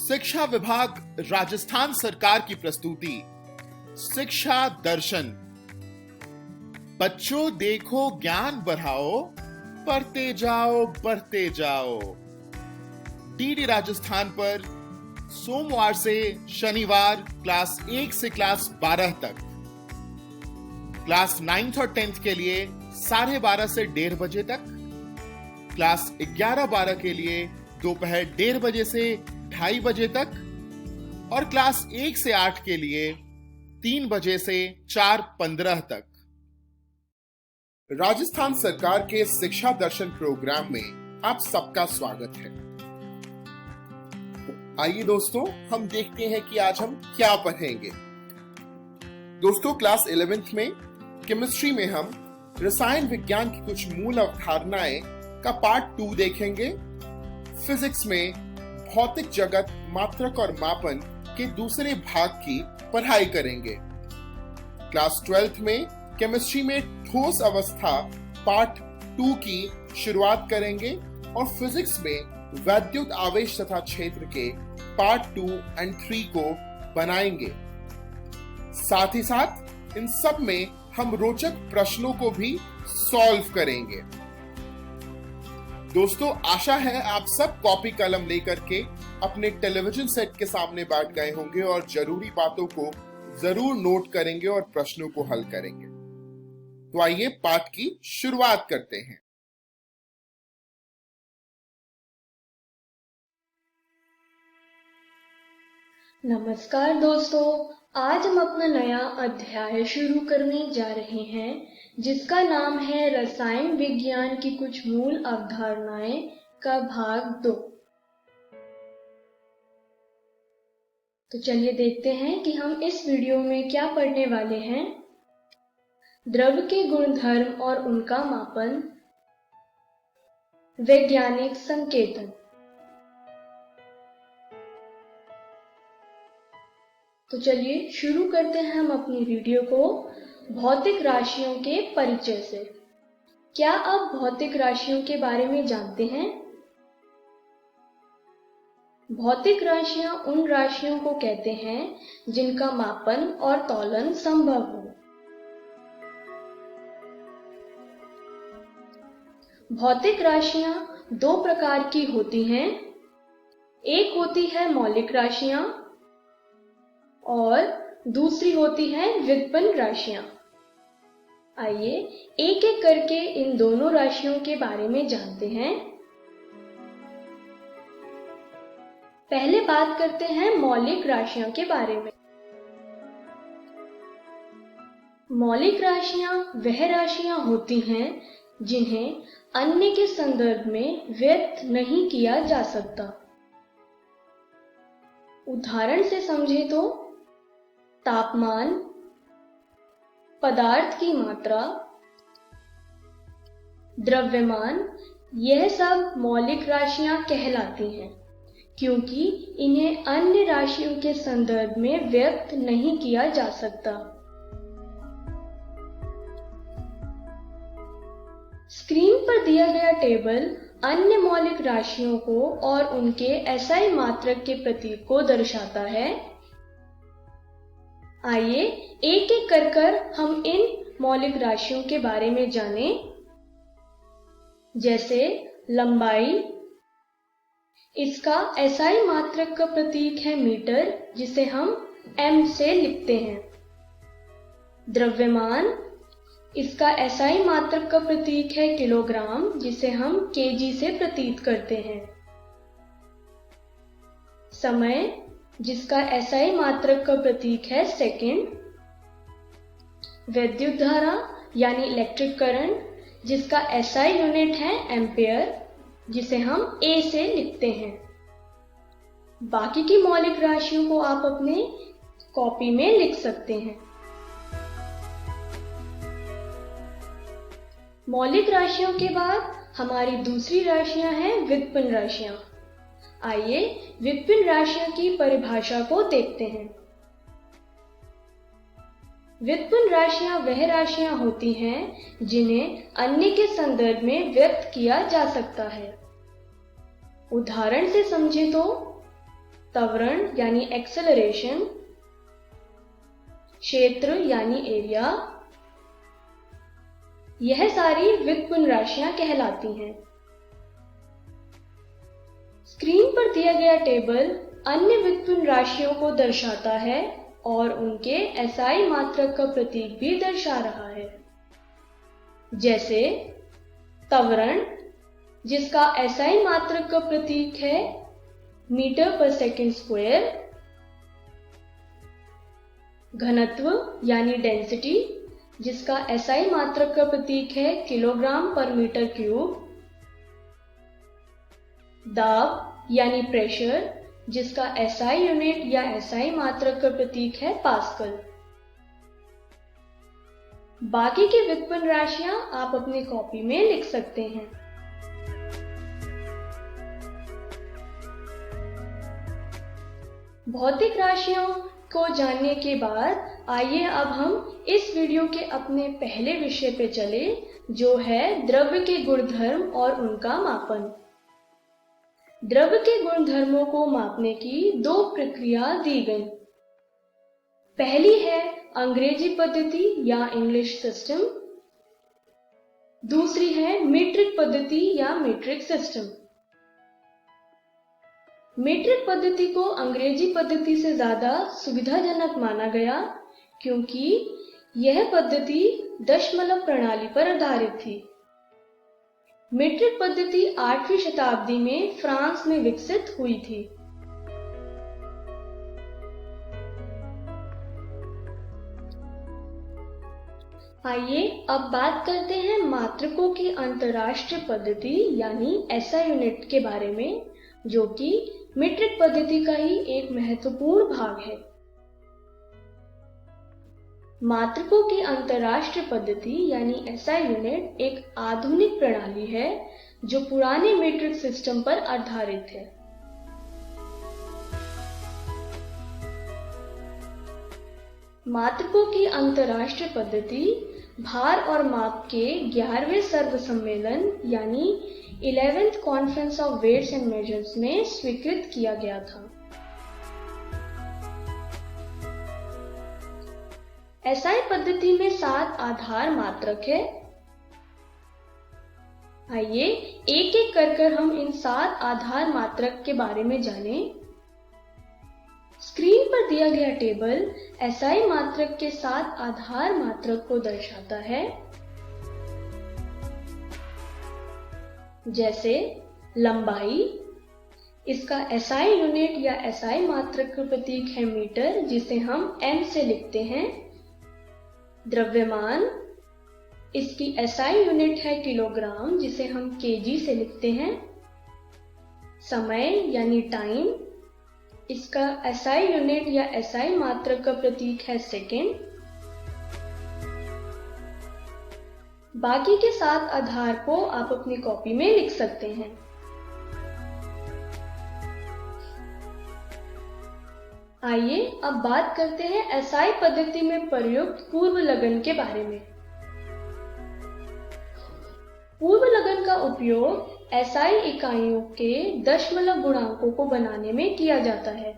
शिक्षा विभाग राजस्थान सरकार की प्रस्तुति शिक्षा दर्शन। बच्चों देखो ज्ञान बढ़ाओ, पढ़ते जाओ बढ़ते जाओ। डीडी राजस्थान पर सोमवार से शनिवार क्लास 1 से क्लास 12 तक, क्लास 9th और 10th के लिए 12:30 से 1:30 बजे तक, क्लास 11-12 के लिए दोपहर 1:30 बजे से 2:30 बजे तक और क्लास 1 से 8 के लिए 3 बजे से 4:15 तक। राजस्थान सरकार के शिक्षा दर्शन प्रोग्राम में आप सबका स्वागत है। आइए दोस्तों, हम देखते हैं कि आज हम क्या पढ़ेंगे। दोस्तों, क्लास 11th में केमिस्ट्री में हम रसायन विज्ञान की कुछ मूल अवधारणाएं का पार्ट 2 देखेंगे। फिजिक्स में भौतिक जगत, मात्रक और मापन के दूसरे भाग की पढ़ाई करेंगे। क्लास 12th में केमिस्ट्री में ठोस अवस्था पार्ट 2 की शुरुआत करेंगे और फिजिक्स में वैद्युत आवेश तथा क्षेत्र के पार्ट 2 और 3 को बनाएंगे। साथ ही साथ इन सब में हम रोचक प्रश्नों को भी सॉल्व करेंगे। दोस्तों, आशा है आप सब कॉपी कलम लेकर के अपने टेलीविजन सेट के सामने बैठ गए होंगे और जरूरी बातों को जरूर नोट करेंगे और प्रश्नों को हल करेंगे। तो आइए पाठ की शुरुआत करते हैं। नमस्कार दोस्तों, आज हम अपना नया अध्याय शुरू करने जा रहे हैं जिसका नाम है रसायन विज्ञान की कुछ मूल अवधारणाएं का भाग 2। तो चलिए देखते हैं कि हम इस वीडियो में क्या पढ़ने वाले हैं। द्रव के गुणधर्म और उनका मापन, वैज्ञानिक संकेतन। तो चलिए शुरू करते हैं हम अपनी वीडियो को भौतिक राशियों के परिचय से। क्या आप भौतिक राशियों के बारे में जानते हैं? भौतिक राशियां उन राशियों को कहते हैं जिनका मापन और तौलन संभव हो। भौतिक राशियां 2 प्रकार की होती हैं। एक होती है मौलिक राशियां और दूसरी होती है व्युत्पन्न राशियां। आइए एक एक करके इन दोनों राशियों के बारे में जानते हैं। पहले बात करते हैं मौलिक राशियों के बारे में। मौलिक राशियां वह राशियां होती हैं जिन्हें अन्य के संदर्भ में व्यक्त नहीं किया जा सकता। उदाहरण से समझे तो तापमान, पदार्थ की मात्रा, द्रव्यमान, यह सब मौलिक राशियां कहलाती हैं क्योंकि इन्हें अन्य राशियों के संदर्भ में व्यक्त नहीं किया जा सकता। स्क्रीन पर दिया गया टेबल अन्य मौलिक राशियों को और उनके SI मात्रक के प्रतीक को दर्शाता है। आइए एक एक कर हम इन मौलिक राशियों के बारे में जानें। जैसे लंबाई, इसका SI मात्रक का प्रतीक है मीटर, जिसे हम m से लिखते हैं। द्रव्यमान, इसका SI मात्रक का प्रतीक है किलोग्राम, जिसे हम kg से प्रतीत करते हैं। समय, जिसका SI मात्रक का प्रतीक है सेकंड। वैद्युत धारा यानी इलेक्ट्रिक करंट, जिसका SI यूनिट है एम्पेयर, जिसे हम A से लिखते हैं। बाकी की मौलिक राशियों को आप अपने कॉपी में लिख सकते हैं। मौलिक राशियों के बाद हमारी दूसरी राशियां हैं व्युत्पन्न राशियां। आइए व्युत्पन्न राशियों की परिभाषा को देखते हैं। व्युत्पन्न राशियां वह राशियां होती हैं जिन्हें अन्य के संदर्भ में व्यक्त किया जा सकता है। उदाहरण से समझे तो त्वरण यानी एक्सेलरेशन, क्षेत्र यानी एरिया, यह सारी व्युत्पन्न राशियां कहलाती हैं। स्क्रीन पर दिया गया टेबल अन्य व्युत्पन्न राशियों को दर्शाता है और उनके एसआई मात्रक का प्रतीक भी दर्शा रहा है। जैसे त्वरण, जिसका एसआई मात्रक का प्रतीक है मीटर पर सेकंड स्क्वायर, घनत्व यानी डेंसिटी, जिसका एसआई मात्रक का प्रतीक है किलोग्राम पर मीटर क्यूब, दाब यानी प्रेशर, जिसका एसआई यूनिट या एसआई मात्रक का प्रतीक है पास्कल। बाकी की व्युत्पन्न राशियां आप अपनी कॉपी में लिख सकते हैं। भौतिक राशियों को जानने के बाद आइए अब हम इस वीडियो के अपने पहले विषय पे चले, जो है द्रव्य के गुणधर्म और उनका मापन। द्रव्य के गुणधर्मों को मापने की दो प्रक्रिया दी गई। पहली है अंग्रेजी पद्धति या इंग्लिश सिस्टम, दूसरी है मीट्रिक पद्धति या मीट्रिक सिस्टम। मीट्रिक पद्धति को अंग्रेजी पद्धति से ज्यादा सुविधाजनक माना गया क्योंकि यह पद्धति दशमलव प्रणाली पर आधारित थी। मीट्रिक पद्धति 8वीं शताब्दी में फ्रांस में विकसित हुई थी। आइए अब बात करते हैं मात्रकों की अंतरराष्ट्रीय पद्धति यानी एसआई यूनिट के बारे में, जो कि मीट्रिक पद्धति का ही एक महत्वपूर्ण भाग है। मात्रकों की अंतरराष्ट्रीय पद्धति यानी एसआई यूनिट एक आधुनिक प्रणाली है जो पुराने मीट्रिक सिस्टम पर आधारित है। मात्रकों की अंतरराष्ट्रीय पद्धति भार और माप के 11वें सर्व सम्मेलन यानी 11th conference of weights and measures में स्वीकृत किया गया था। एसआई पद्धति में 7 आधार मात्रक है। आइए एक एक कर हम इन 7 आधार मात्रक के बारे में जानें। स्क्रीन पर दिया गया टेबल एसआई मात्रक के 7 आधार मात्रक को दर्शाता है। जैसे लंबाई, इसका एसआई यूनिट या एसआई मात्रक का प्रतीक है मीटर, जिसे हम m से लिखते हैं। द्रव्यमान, इसकी एसआई यूनिट है किलोग्राम, जिसे हम केजी से लिखते हैं। समय यानी टाइम, इसका एसआई यूनिट या एसआई मात्रक का प्रतीक है सेकेंड। बाकी के 7 आधार को आप अपनी कॉपी में लिख सकते हैं। आइए अब बात करते हैं एसआई पद्धति में प्रयुक्त पूर्व लगन के बारे में। पूर्व लगन का उपयोग एसआई इकाइयों के दशमलव गुणांकों को बनाने में किया जाता है।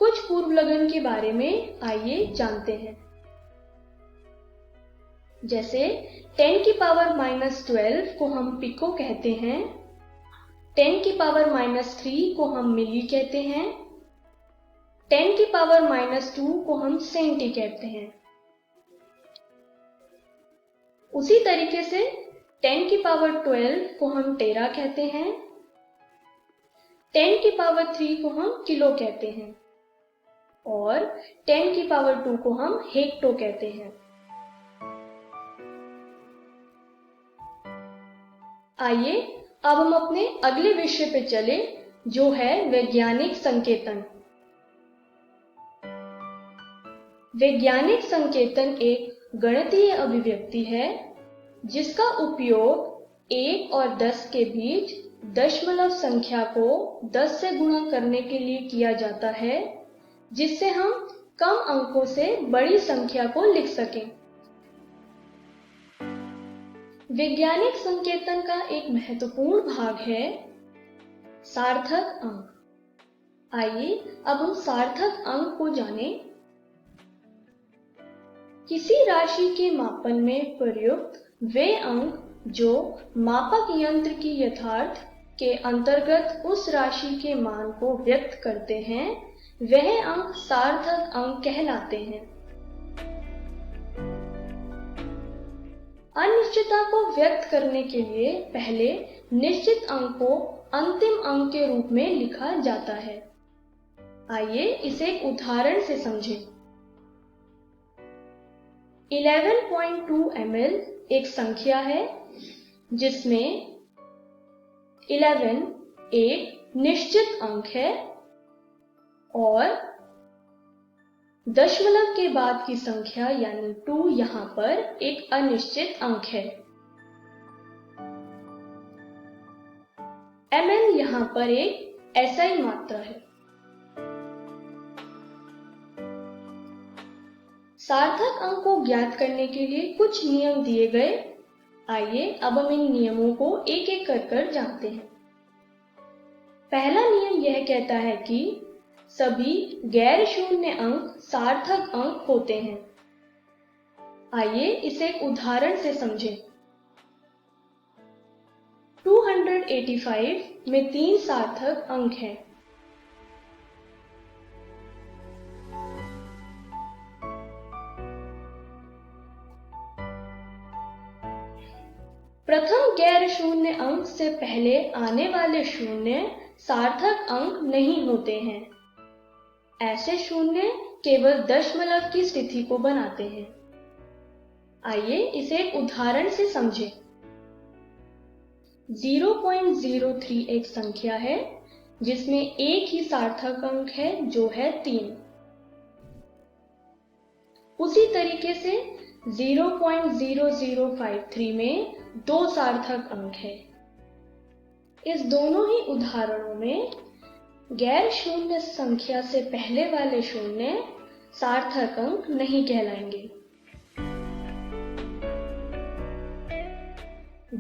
कुछ पूर्व लगन के बारे में आइए जानते हैं। जैसे 10 की पावर -12 को हम पिको कहते हैं, 10 की पावर -3 को हम मिली कहते हैं, 10 की पावर -2 को हम सेंटी कहते हैं। उसी तरीके से 10 की पावर 12 को हम टेरा कहते हैं, 10 की पावर 3 को हम किलो कहते हैं और 10 की पावर 2 को हम हेक्टो कहते हैं। आइए अब हम अपने अगले विषय पे चले, जो है वैज्ञानिक संकेतन। वैज्ञानिक संकेतन एक गणितीय अभिव्यक्ति है जिसका उपयोग 1 और 10 के बीच दशमलव संख्या को 10 से गुणा करने के लिए किया जाता है, जिससे हम कम अंकों से बड़ी संख्या को लिख सकें। वैज्ञानिक संकेतन का एक महत्वपूर्ण भाग है सार्थक अंक। आइए अब हम सार्थक अंक को जानें। किसी राशि के मापन में प्रयुक्त वे अंक जो मापक यंत्र की यथार्थ के अंतर्गत उस राशि के मान को व्यक्त करते हैं, वह अंक सार्थक अंक कहलाते हैं। अनिश्चितता को व्यक्त करने के लिए पहले निश्चित अंक को अंतिम अंक के रूप में लिखा जाता है। आइए इसे एक उदाहरण से समझें। 11.2 ml एक संख्या है जिसमें 11 एक निश्चित अंक है और दशमलव के बाद की संख्या यानी 2 यहाँ पर एक अनिश्चित अंक है। ml यहाँ पर एक SI मात्रा है। सार्थक अंक को ज्ञात करने के लिए कुछ नियम दिए गए। आइए अब हम इन नियमों को एक एक कर जानते हैं। पहला नियम यह कहता है कि सभी गैर शून्य अंक सार्थक अंक होते हैं। आइए इसे एक उदाहरण से समझें। 285 में 3 सार्थक अंक हैं। प्रथम गैर शून्य अंक से पहले आने वाले शून्य सार्थक अंक नहीं होते हैं। ऐसे शून्य केवल दशमलव की स्थिति को बनाते हैं। आइए इसे एक उदाहरण से समझें। 0.03 एक संख्या है जिसमें एक ही सार्थक अंक है जो है 3। उसी तरीके से 0.0053 में 2 सार्थक अंक है। इस दोनों ही उदाहरणों में गैर शून्य संख्या से पहले वाले शून्य सार्थक अंक नहीं कहलाएंगे।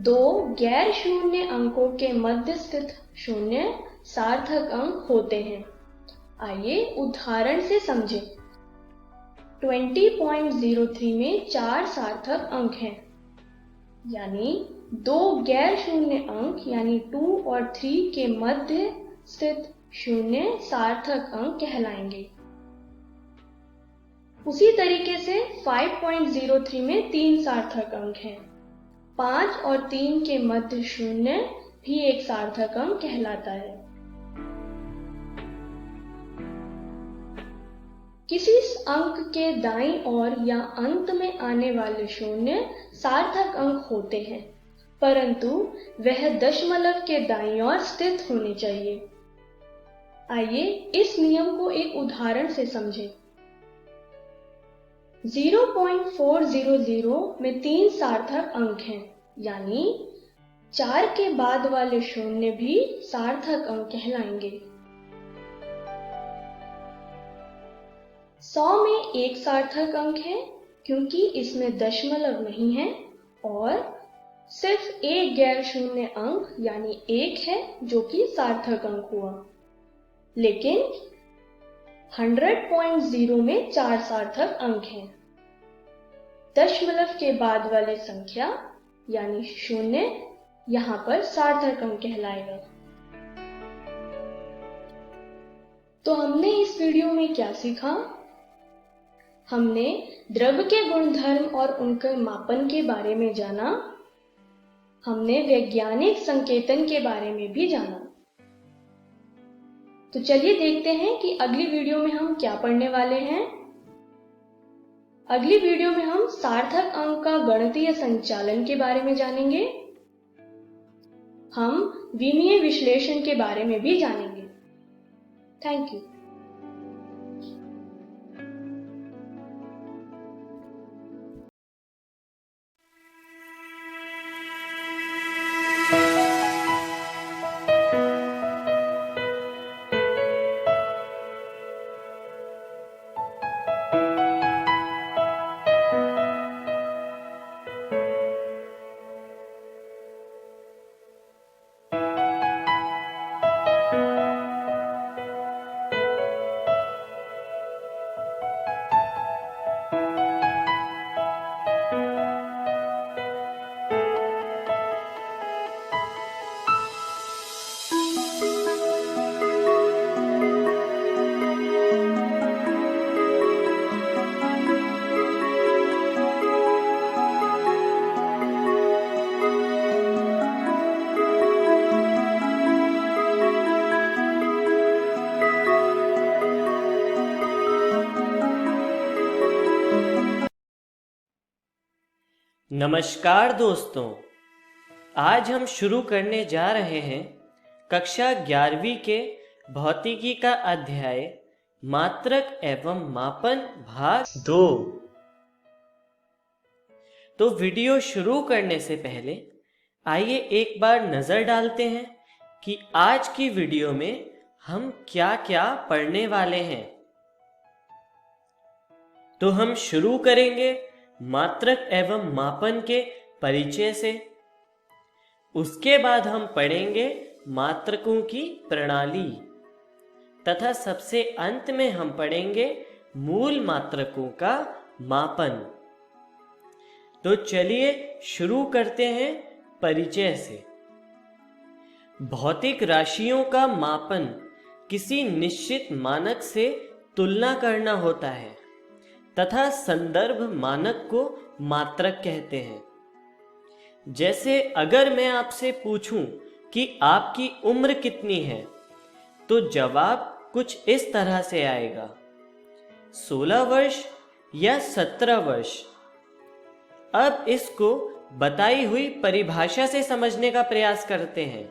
2 गैर शून्य अंकों के मध्य स्थित शून्य सार्थक अंक होते हैं। आइए उदाहरण से समझें। 20.03 में 4 सार्थक अंक हैं, यानी 2 गैर शून्य अंक यानी 2 और 3 के मध्य स्थित शून्य सार्थक अंक कहलाएंगे। उसी तरीके से 5.03 में 3 सार्थक अंक हैं। 5 और 3 के मध्य शून्य भी एक सार्थक अंक कहलाता है। किसी अंक के दाईं ओर या अंत में आने वाले शून्य सार्थक अंक होते हैं, परंतु वह दशमलव के दाईं ओर स्थित होने चाहिए। आइए इस नियम को एक उदाहरण से समझें। 0.400 में 3 सार्थक अंक हैं, यानी 4 के बाद वाले शून्य भी सार्थक अंक कहलाएंगे। 100 में 1 सार्थक अंक है क्योंकि इसमें दशमलव नहीं है और सिर्फ एक गैर शून्य अंक यानी 1 है जो कि सार्थक अंक हुआ। लेकिन 100.0 में 4 सार्थक अंक हैं। दशमलव के बाद वाले संख्या यानी शून्य यहाँ पर सार्थक अंक कहलाएगा। तो हमने इस वीडियो में क्या सीखा? हमने द्रव्य के गुणधर्म और उनके मापन के बारे में जाना। हमने वैज्ञानिक संकेतन के बारे में भी जाना। तो चलिए देखते हैं कि अगली वीडियो में हम क्या पढ़ने वाले हैं। अगली वीडियो में हम सार्थक अंक का गणितीय संचालन के बारे में जानेंगे। हम विमीय विश्लेषण के बारे में भी जानेंगे। Thank you. नमस्कार दोस्तों, आज हम शुरू करने जा रहे हैं कक्षा 11वीं के भौतिकी का अध्याय मात्रक एवं मापन भाग 2। तो वीडियो शुरू करने से पहले आइए एक बार नजर डालते हैं कि आज की वीडियो में हम क्या क्या पढ़ने वाले हैं। तो हम शुरू करेंगे मात्रक एवं मापन के परिचय से। उसके बाद हम पढ़ेंगे मात्रकों की प्रणाली तथा सबसे अंत में हम पढ़ेंगे मूल मात्रकों का मापन। तो चलिए शुरू करते हैं परिचय से। भौतिक राशियों का मापन किसी निश्चित मानक से तुलना करना होता है तथा संदर्भ मानक को मात्रक कहते हैं। जैसे अगर मैं आपसे पूछूं कि आपकी उम्र कितनी है, तो जवाब कुछ इस तरह से आएगा, 16 वर्ष या 17 वर्ष। अब इसको बताई हुई परिभाषा से समझने का प्रयास करते हैं।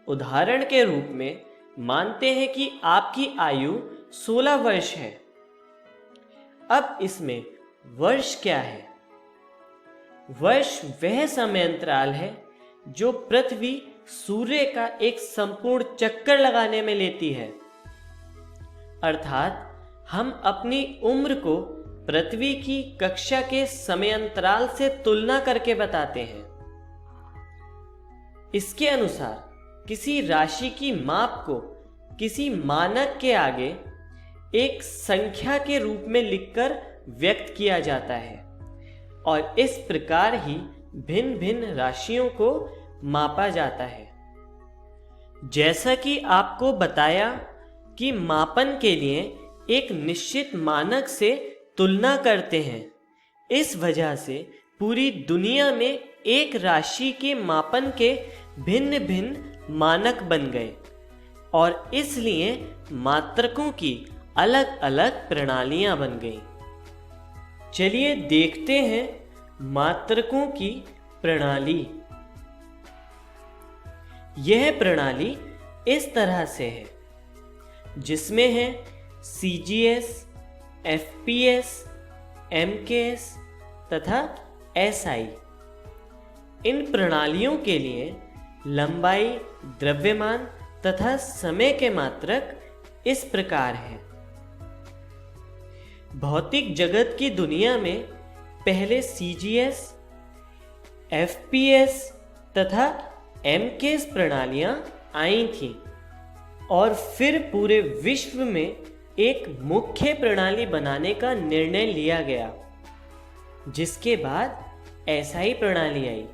उदाहरण के रूप में मानते हैं कि आपकी आयु 16 वर्ष है। अब इसमें वर्ष क्या है? वर्ष वह समय अंतराल है जो पृथ्वी सूर्य का एक संपूर्ण चक्कर लगाने में लेती है। अर्थात हम अपनी उम्र को पृथ्वी की कक्षा के समय अंतराल से तुलना करके बताते हैं। इसके अनुसार किसी राशि की माप को किसी मानक के आगे एक संख्या के रूप में लिखकर व्यक्त किया जाता है और इस प्रकार ही भिन्न भिन्न राशियों को मापा जाता है। जैसा कि आपको बताया कि मापन के लिए एक निश्चित मानक से तुलना करते हैं, इस वजह से पूरी दुनिया में एक राशि के मापन के भिन्न भिन्न मानक बन गए और इसलिए मात्रकों की अलग अलग प्रणालियां बन गईं। चलिए देखते हैं मात्रकों की प्रणाली। यह प्रणाली इस तरह से है, जिसमें है CGS, FPS, MKS तथा SI। इन प्रणालियों के लिए लंबाई, द्रव्यमान तथा समय के मात्रक इस प्रकार हैं। भौतिक जगत की दुनिया में पहले CGS, FPS तथा MKS प्रणालियां आई थीं और फिर पूरे विश्व में एक मुख्य प्रणाली बनाने का निर्णय लिया गया, जिसके बाद SI प्रणाली आई,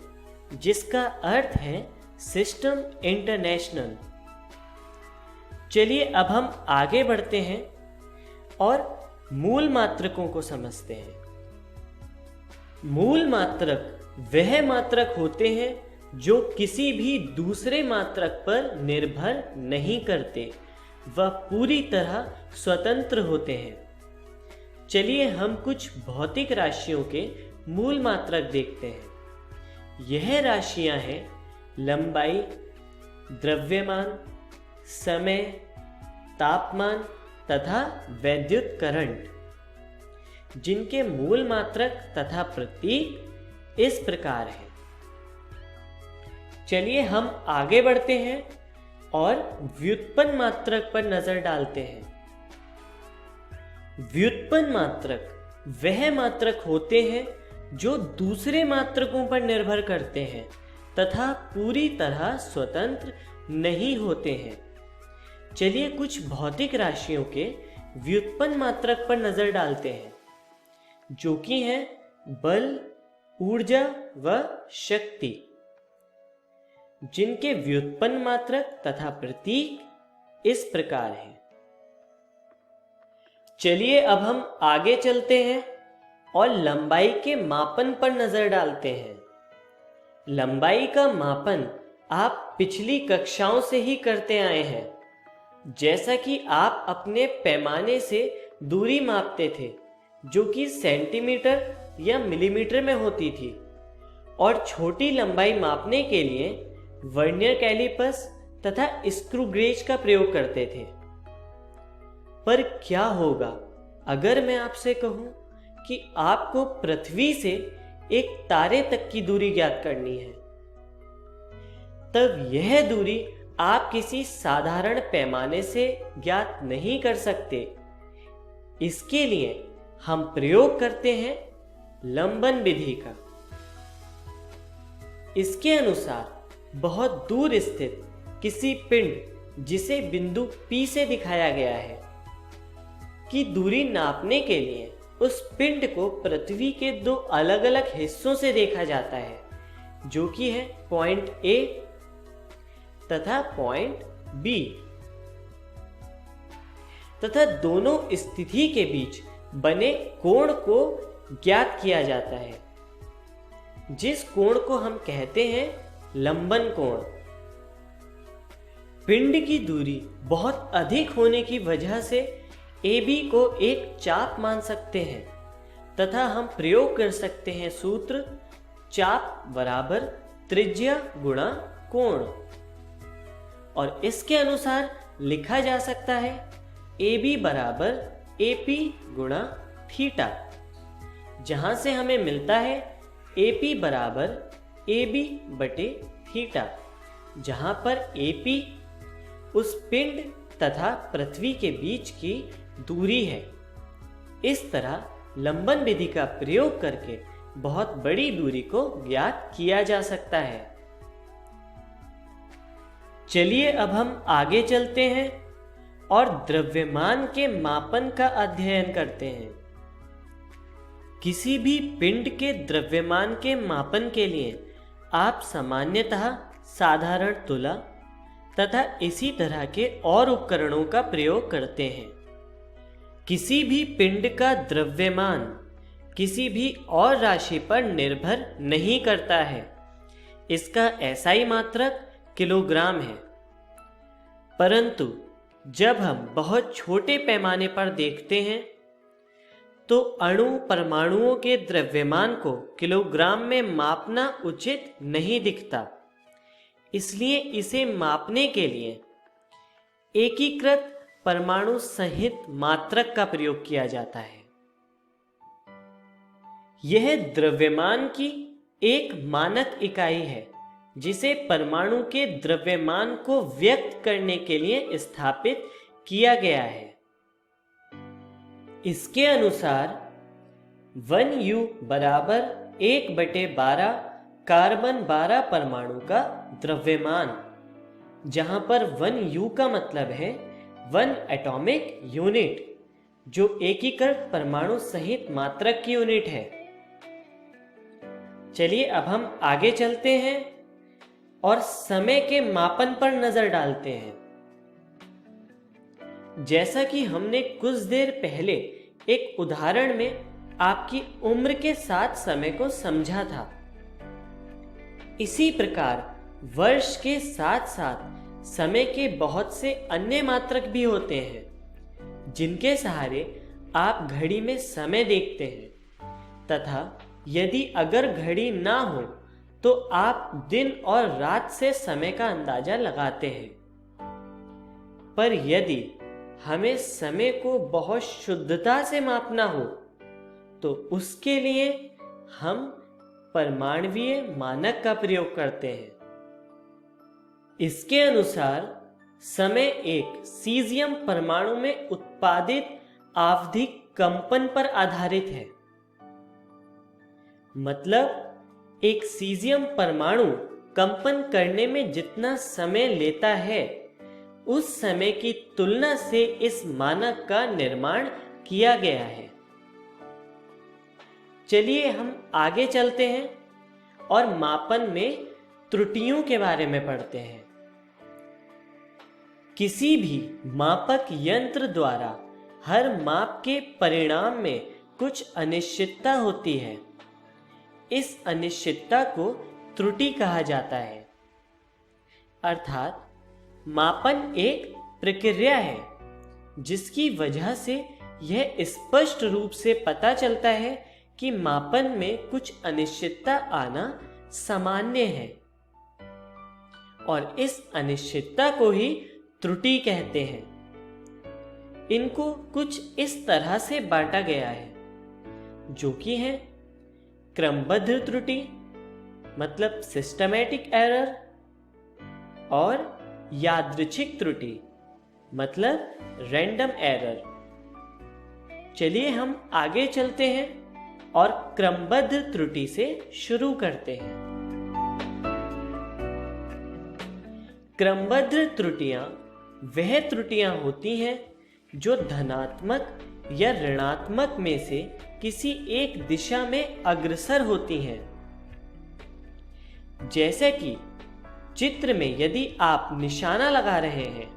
जिसका अर्थ है सिस्टम इंटरनेशनल। चलिए अब हम आगे बढ़ते हैं और मूल मात्रकों को समझते हैं। मूल मात्रक वह मात्रक होते हैं जो किसी भी दूसरे मात्रक पर निर्भर नहीं करते, वह पूरी तरह स्वतंत्र होते हैं। चलिए हम कुछ भौतिक राशियों के मूल मात्रक देखते हैं। यह राशियां हैं लंबाई, द्रव्यमान, समय, तापमान तथा वैद्युत करंट, जिनके मूल मात्रक तथा प्रतीक इस प्रकार हैं। चलिए हम आगे बढ़ते हैं और व्युत्पन्न मात्रक पर नजर डालते हैं। व्युत्पन्न मात्रक वह मात्रक होते हैं जो दूसरे मात्रकों पर निर्भर करते हैं तथा पूरी तरह स्वतंत्र नहीं होते हैं। चलिए कुछ भौतिक राशियों के व्युत्पन्न मात्रक पर नजर डालते हैं, जो कि हैं बल, ऊर्जा व शक्ति, जिनके व्युत्पन्न मात्रक तथा प्रतीक इस प्रकार हैं। चलिए अब हम आगे चलते हैं और लंबाई के मापन पर नजर डालते हैं। लंबाई का मापन आप पिछली कक्षाओं से ही करते आए हैं। जैसा कि आप अपने पैमाने से दूरी मापते थे, जो कि सेंटीमीटर या मिलीमीटर में होती थी और छोटी लंबाई मापने के लिए वर्नियर कैलिपर्स तथा स्क्रू गेज का प्रयोग करते थे। पर क्या होगा अगर मैं आपसे कहूं कि आपको पृथ्वी से एक तारे तक की दूरी ज्ञात करनी है? तब यह दूरी आप किसी साधारण पैमाने से ज्ञात नहीं कर सकते। इसके लिए हम प्रयोग करते हैं लंबन विधि का। इसके अनुसार बहुत दूर स्थित किसी पिंड, जिसे बिंदु P से दिखाया गया है, की दूरी नापने के लिए उस पिंड को पृथ्वी के दो अलग अलग हिस्सों से देखा जाता है, जो कि है पॉइंट A तथा पॉइंट B, तथा दोनों स्थिति के बीच बने कोण को ज्ञात किया जाता है, जिस कोण को हम कहते हैं लंबन कोण। पिंड की दूरी बहुत अधिक होने की वजह से AB को एक चाप मान सकते हैं तथा हम प्रयोग कर सकते हैं सूत्र चाप बराबर त्रिज्या गुणा कोण, और इसके अनुसार लिखा जा सकता है AB बराबर AP गुणा थीटा, जहां से हमें मिलता है AP बराबर AB बटे थीटा, जहां पर AP उस पिंड तथा पृथ्वी के बीच की दूरी है। इस तरह लंबन विधि का प्रयोग करके बहुत बड़ी दूरी को ज्ञात किया जा सकता है। चलिए अब हम आगे चलते हैं और द्रव्यमान के मापन का अध्ययन करते हैं। किसी भी पिंड के द्रव्यमान के मापन के लिए आप सामान्यतः साधारण तुला तथा इसी तरह के और उपकरणों का प्रयोग करते हैं। किसी भी पिंड का द्रव्यमान किसी भी और राशि पर निर्भर नहीं करता है। इसका एसआई मात्रक किलोग्राम है। परंतु जब हम बहुत छोटे पैमाने पर देखते हैं तो अणु परमाणुओं के द्रव्यमान को किलोग्राम में मापना उचित नहीं दिखता। इसलिए इसे मापने के लिए एकीकृत परमाणु सहित मात्रक का प्रयोग किया जाता है। यह द्रव्यमान की एक मानक इकाई है जिसे परमाणु के द्रव्यमान को व्यक्त करने के लिए स्थापित किया गया है। इसके अनुसार 1U बराबर 1/12 कार्बन 12 परमाणु का द्रव्यमान, जहां पर 1U का मतलब है 1 एटॉमिक यूनिट, जो एकीकृत परमाणु सहित मात्रक की यूनिट है। चलिए अब हम आगे चलते हैं और समय के मापन पर नजर डालते हैं। जैसा कि हमने कुछ देर पहले एक उदाहरण में आपकी उम्र के साथ समय को समझा था, इसी प्रकार वर्ष के साथ साथ समय के बहुत से अन्य मात्रक भी होते हैं जिनके सहारे आप घड़ी में समय देखते हैं, तथा यदि अगर घड़ी ना हो तो आप दिन और रात से समय का अंदाजा लगाते हैं। पर यदि हमें समय को बहुत शुद्धता से मापना हो तो उसके लिए हम परमाणुवीय मानक का प्रयोग करते हैं। इसके अनुसार समय एक सीजियम परमाणु में उत्पादित आवधिक कंपन पर आधारित है। मतलब एक सीजियम परमाणु कंपन करने में जितना समय लेता है उस समय की तुलना से इस मानक का निर्माण किया गया है। चलिए हम आगे चलते हैं और मापन में त्रुटियों के बारे में पढ़ते हैं। किसी भी मापक यंत्र द्वारा हर माप के परिणाम में कुछ अनिश्चितता होती है। इस अनिश्चितता को त्रुटि कहा जाता है। अर्थात मापन एक प्रक्रिया है जिसकी वजह से यह स्पष्ट रूप से पता चलता है कि मापन में कुछ अनिश्चितता आना सामान्य है और इस अनिश्चितता को ही त्रुटि कहते हैं। इनको कुछ इस तरह से बांटा गया है, जो कि है क्रमबद्ध त्रुटि मतलब सिस्टमैटिक एरर, और यादृच्छिक त्रुटि मतलब रैंडम एरर। चलिए हम आगे चलते हैं और क्रमबद्ध त्रुटि से शुरू करते हैं। क्रमबद्ध त्रुटियां वह त्रुटियां होती हैं जो धनात्मक या ऋणात्मक में से किसी एक दिशा में अग्रसर होती हैं। जैसे कि चित्र में यदि आप निशाना लगा रहे हैं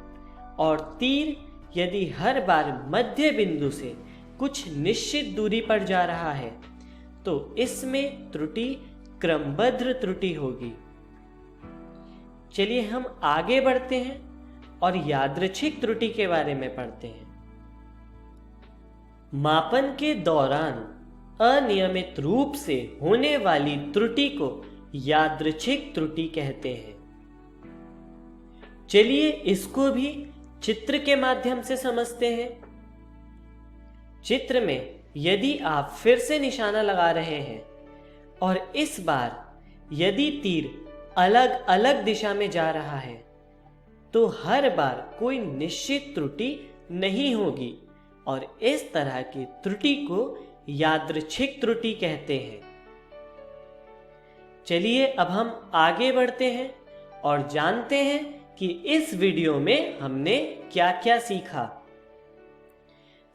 और तीर यदि हर बार मध्य बिंदु से कुछ निश्चित दूरी पर जा रहा है, तो इसमें त्रुटि क्रमबद्ध त्रुटि होगी। चलिए हम आगे बढ़ते हैं और यादृच्छिक त्रुटि के बारे में पढ़ते हैं। मापन के दौरान अनियमित रूप से होने वाली त्रुटि को यादृच्छिक त्रुटि कहते हैं। चलिए इसको भी चित्र के माध्यम से समझते हैं। चित्र में यदि आप फिर से निशाना लगा रहे हैं और इस बार यदि तीर अलग अलग दिशा में जा रहा है, तो हर बार कोई निश्चित त्रुटि नहीं होगी और इस तरह की त्रुटि को यादृच्छिक त्रुटि कहते हैं। चलिए अब हम आगे बढ़ते हैं और जानते हैं कि इस वीडियो में हमने क्या क्या सीखा।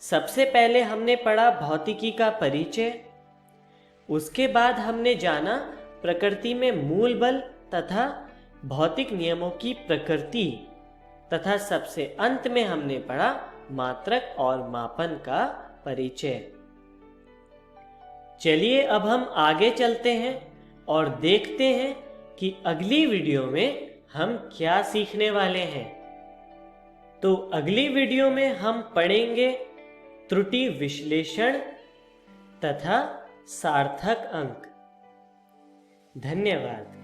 सबसे पहले हमने पढ़ा भौतिकी का परिचय, उसके बाद हमने जाना प्रकृति में मूल बल तथा भौतिक नियमों की प्रकृति, तथा सबसे अंत में हमने पढ़ा मात्रक और मापन का परिचय। चलिए अब हम आगे चलते हैं और देखते हैं कि अगली वीडियो में हम क्या सीखने वाले हैं। तो अगली वीडियो में हम पढ़ेंगे त्रुटि विश्लेषण तथा सार्थक अंक। धन्यवाद।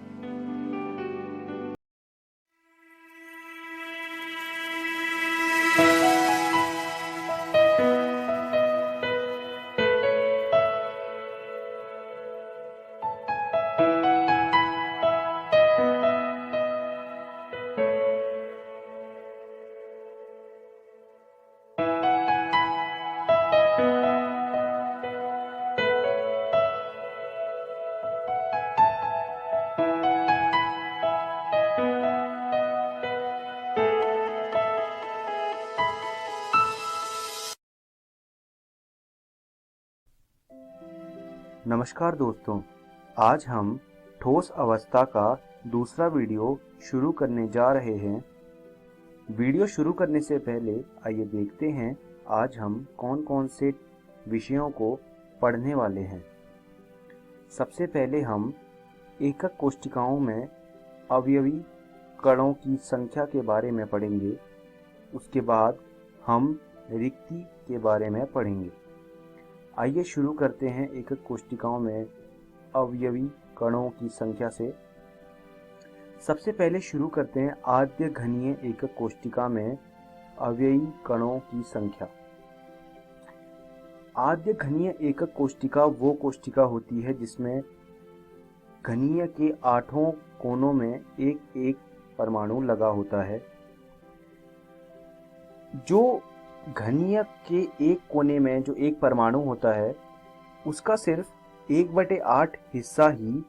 नमस्कार दोस्तों, आज हम ठोस अवस्था का दूसरा वीडियो शुरू करने जा रहे हैं। वीडियो शुरू करने से पहले आइए देखते हैं आज हम कौन कौन से विषयों को पढ़ने वाले हैं। सबसे पहले हम एकक कोशिकाओं में अवयवी कणों की संख्या के बारे में पढ़ेंगे। उसके बाद हम रिक्ति के बारे में पढ़ेंगे। आइए शुरू करते हैं एकक कोशिकाओं में अवयवी कणों की संख्या से। सबसे पहले शुरू करते हैं आद्य घनीय एकक कोशिका में अवयवी कणों की संख्या। आद्य घनीय एकक कोशिका वो कोशिका होती है जिसमें घनीय के 8 कोनों में एक एक परमाणु लगा होता है। जो घनीय के एक कोने में जो एक परमाणु होता है, उसका सिर्फ 1/8 हिस्सा ही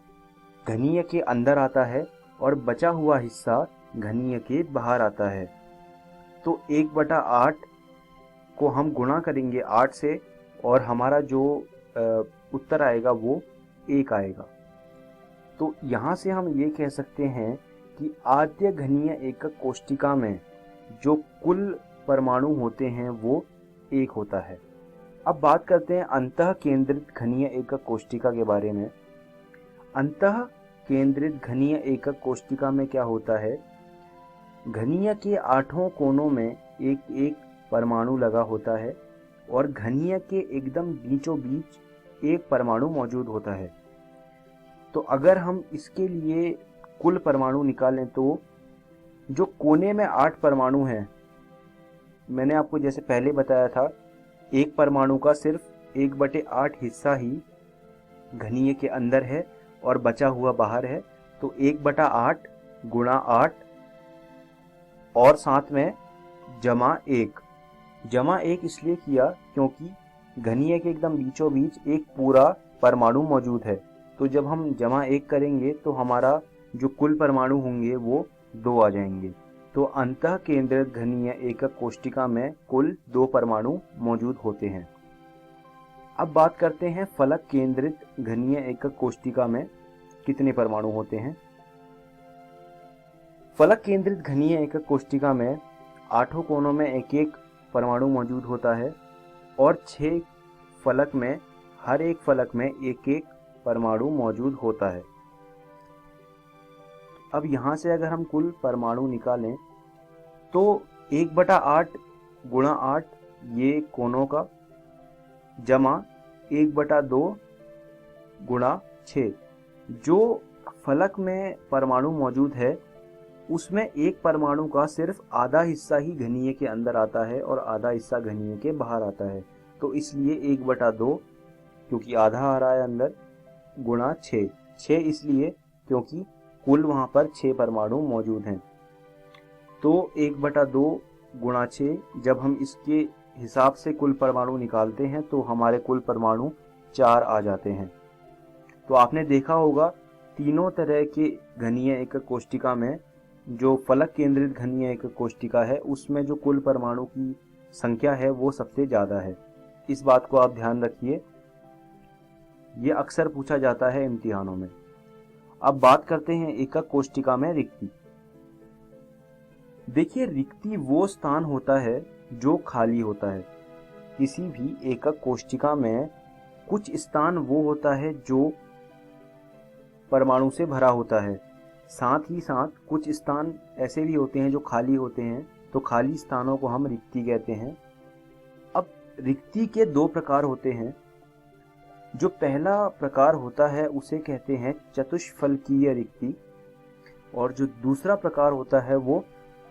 घनीय के अंदर आता है और बचा हुआ हिस्सा घनीय के बाहर आता है। तो 1/8 को हम गुणा करेंगे 8 से और हमारा जो उत्तर आएगा वो 1 आएगा। तो यहाँ से हम ये कह सकते हैं कि आद्य घनीय एकक कोशिका में जो कुल परमाणु होते हैं वो 1 होता है। अब बात करते हैं अंतः केंद्रित घनीय एकक कोशिका के बारे में। अंतः केंद्रित घनीय एकक कोशिका में क्या होता है, घनीय के 8 कोनों में एक एक परमाणु लगा होता है और घनीय के एकदम बीचों बीच एक परमाणु मौजूद होता है। तो अगर हम इसके लिए कुल परमाणु निकालें तो जो कोने में 8 परमाणु हैं, मैंने आपको जैसे पहले बताया था, एक परमाणु का सिर्फ 1/8 हिस्सा ही घनीय के अंदर है और बचा हुआ बाहर है। तो 1/8 गुणा 8 और साथ में जमा 1 इसलिए किया क्योंकि घनीय के एकदम बीचों बीच एक पूरा परमाणु मौजूद है। तो जब हम जमा 1 करेंगे तो हमारा जो कुल परमाणु होंगे वो 2 आ जाएंगे। तो अंतः केंद्रित घनीय एकक कोष्टिका में कुल 2 परमाणु मौजूद होते हैं। अब बात करते हैं फलक केंद्रित घनीय एकक कोष्टिका में कितने परमाणु होते हैं। फलक केंद्रित घनीय एकक कोष्टिका में 8 कोनों में एक एक परमाणु मौजूद होता है और 6 फलक में हर एक फलक में एक एक परमाणु मौजूद होता है। अब यहाँ से अगर हम कुल परमाणु निकालें तो 1/8 गुणा 8 ये कोनों का, जमा 1/2 गुणा 6। जो फलक में परमाणु मौजूद है उसमें एक परमाणु का सिर्फ आधा हिस्सा ही घनीय के अंदर आता है और आधा हिस्सा घनीय के बाहर आता है। तो इसलिए 1/2 क्योंकि आधा आ रहा है अंदर, गुणा 6 इसलिए क्योंकि कुल वहां पर 6 परमाणु मौजूद हैं। तो 1/2 गुणा 6 जब हम इसके हिसाब से कुल परमाणु निकालते हैं तो हमारे कुल परमाणु 4 आ जाते हैं। तो आपने देखा होगा तीनों तरह के घनीय एकक कोष्टिका में जो फलक केंद्रित घनीय एकक कोष्टिका है उसमें जो कुल परमाणु की संख्या है वो सबसे ज्यादा है। इस बात को आप ध्यान रखिए, ये अक्सर पूछा जाता है इम्तिहानों में। अब बात करते हैं एकक कोष्टिका में रिक्ति। देखिए, रिक्ति वो स्थान होता है जो खाली होता है। किसी भी एकक कोष्टिका में कुछ स्थान वो होता है जो परमाणु से भरा होता है, साथ ही साथ कुछ स्थान ऐसे भी होते हैं जो खाली होते हैं। तो खाली स्थानों को हम रिक्ति कहते हैं। अब रिक्ति के 2 प्रकार होते हैं। जो पहला प्रकार होता है उसे कहते हैं चतुष्फलकीय रिक्ति और जो दूसरा प्रकार होता है वो